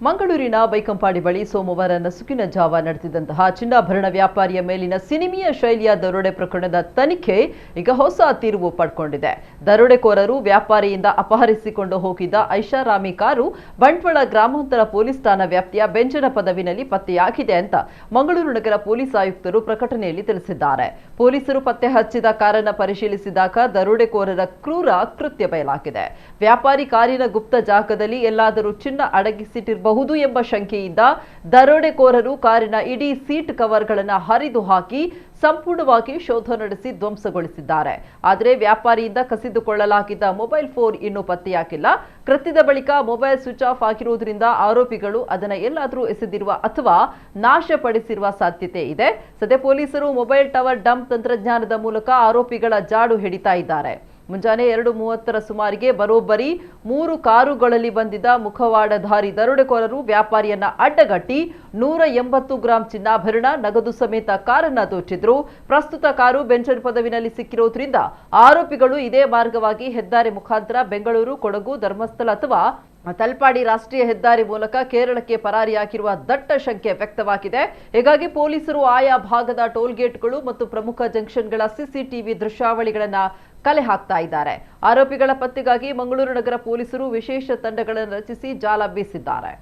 ಮಂಗಳೂರಿನ ಬೈಕಂಪಾಡಿ ಬಳಿ ಸೋಮವಾರ ನಸುಕಿನ ಜಾವ ನಡೆದಿದ್ದಂತಹ ಚಿನ್ನಾಭರಣ ವ್ಯಾಪಾರಿಯ ಮೇಲಿನ ಸಿನಿಮೀಯ ಶೈಲಿಯ ದರೋಡೆ ಪ್ರಕರಣದ ತನಿಖೆ ಈಗ ಹೊಸ ತಿರುವು ಪಡ್ಕೊಂಡಿದೆ. ದರೋಡೆಕೋರರು ವ್ಯಾಪಾರಿಯಿಂದ ಅಪಹರಿಸಿಕೊಂಡು ಹೋಗಿದ್ದ ಐಷಾರಾಮಿ ಕಾರು ಬಂಟ್ವಾಳ ಗ್ರಾಮಾಂತರ ಪೊಲೀಸ್ ಠಾಣಾ ವ್ಯಾಪ್ತಿಯ ಬೆಂಚನ ಪದವಿನಲ್ಲಿ ಪತ್ತೆಯಾಗಿದೆ ಅಂತ ಮಂಗಳೂರು ನಗರ ಪೊಲೀಸ್ ಆಯುಕ್ತರು ಪ್ರಕಟಣೆಯಲ್ಲಿ ತಿಳಿಸಿದ್ದಾರೆ. ಪೊಲೀಸರು ಪತ್ತೆ ಹಚ್ಚಿದ ಕಾರನ್ನು ಪರಿಶೀಲಿಸಿದಾಗ ದರೋಡೆಕೋರರ ಕ್ರೂರ ಕೃತ್ಯ ಬಯಲಾಗಿದೆ. ವ್ಯಾಪಾರಿ ಕಾರಿನ ಗುಪ್ತ ಜಾಗದಲ್ಲಿ ಎಲ್ಲಾದರೂ ಚಿನ್ನ ಅಡಗಿಸಿಟ್ಟಿರಬಹುದು ಎಂಬ ಶಂಕೆಯಿಂದ ದರೋಡೆಕೋರರು ಕಾರಿನ ಇಡೀ ಸೀಟ್ ಕವರ್ಗಳನ್ನು ಹರಿದು ಹಾಕಿ ಸಂಪೂರ್ಣವಾಗಿ ಶೋಧ ನಡೆಸಿ ಧ್ವಂಸಗೊಳಿಸಿದ್ದಾರೆ. ಆದರೆ ವ್ಯಾಪಾರಿಯಿಂದ ಕಸಿದುಕೊಳ್ಳಲಾಗಿದ್ದ ಮೊಬೈಲ್ ಫೋನ್ ಇನ್ನೂ ಪತ್ತೆಯಾಗಿಲ್ಲ. ಕೃತ್ಯದ ಬಳಿಕ ಮೊಬೈಲ್ ಸ್ವಿಚ್ ಆಫ್ ಆಗಿರುವುದರಿಂದ ಆರೋಪಿಗಳು ಅದನ್ನು ಎಲ್ಲಾದರೂ ಎಸೆದಿರುವ ಅಥವಾ ನಾಶಪಡಿಸಿರುವ ಸಾಧ್ಯತೆ ಇದೆ. ಸದ್ಯ ಪೊಲೀಸರು ಮೊಬೈಲ್ ಟವರ್ ಡಂಪ್ ತಂತ್ರಜ್ಞಾನದ ಮೂಲಕ ಆರೋಪಿಗಳ ಜಾಡು ಹಿಡಿತಾ ಇದ್ದಾರೆ. ಮುಂಜಾನೆ 2:30 ಸುಮಾರಿಗೆ ಬರೋಬ್ಬರಿ 3 ಕಾರುಗಳಲ್ಲಿ ಬಂದಿದ್ದ ಮುಖವಾಡಧಾರಿ ದರೋಡೆಕೋರರು ವ್ಯಾಪಾರಿಯನ್ನ ಅಡ್ಡಗಟ್ಟಿ 180 ಗ್ರಾಂ ಚಿನ್ನಾಭರಣ, ನಗದು ಸಮೇತ ಕಾರನ್ನ ದೋಚಿದ್ರು. ಪ್ರಸ್ತುತ ಕಾರು ಬೆಂಚನ್ ಪದವಿನಲ್ಲಿ ಸಿಕ್ಕಿರೋದ್ರಿಂದ ಆರೋಪಿಗಳು ಇದೇ ಮಾರ್ಗವಾಗಿ ಹೆದ್ದಾರಿ ಮುಖಾಂತರ ಬೆಂಗಳೂರು, ಕೊಡಗು, ಧರ್ಮಸ್ಥಳ ಅಥವಾ ತಲ್ಪಾಡಿ ರಾಷ್ಟ್ರೀಯ ಹೆದ್ದಾರಿ ಮೂಲಕ ಕೇರಳಕ್ಕೆ ಪರಾರಿಯಾಗಿರುವ ದಟ್ಟ ಶಂಕೆ ವ್ಯಕ್ತವಾಗಿದೆ. ಹೀಗಾಗಿ ಪೊಲೀಸರು ಆಯಾ ಭಾಗದ ಟೋಲ್ಗೇಟ್ಗಳು ಮತ್ತು ಪ್ರಮುಖ ಜಂಕ್ಷನ್ಗಳ ಸಿಸಿಟಿವಿ ದೃಶ್ಯಾವಳಿಗಳನ್ನು ಕಲೆ ಹಾಕ್ತಾ ಇದ್ದಾರೆ. ಆರೋಪಿಗಳ ಪತ್ತೆಗಾಗಿ ಮಂಗಳೂರು ನಗರ ಪೊಲೀಸರು ವಿಶೇಷ ತಂಡಗಳನ್ನು ರಚಿಸಿ ಜಾಲ ಬೀಸಿದ್ದಾರೆ.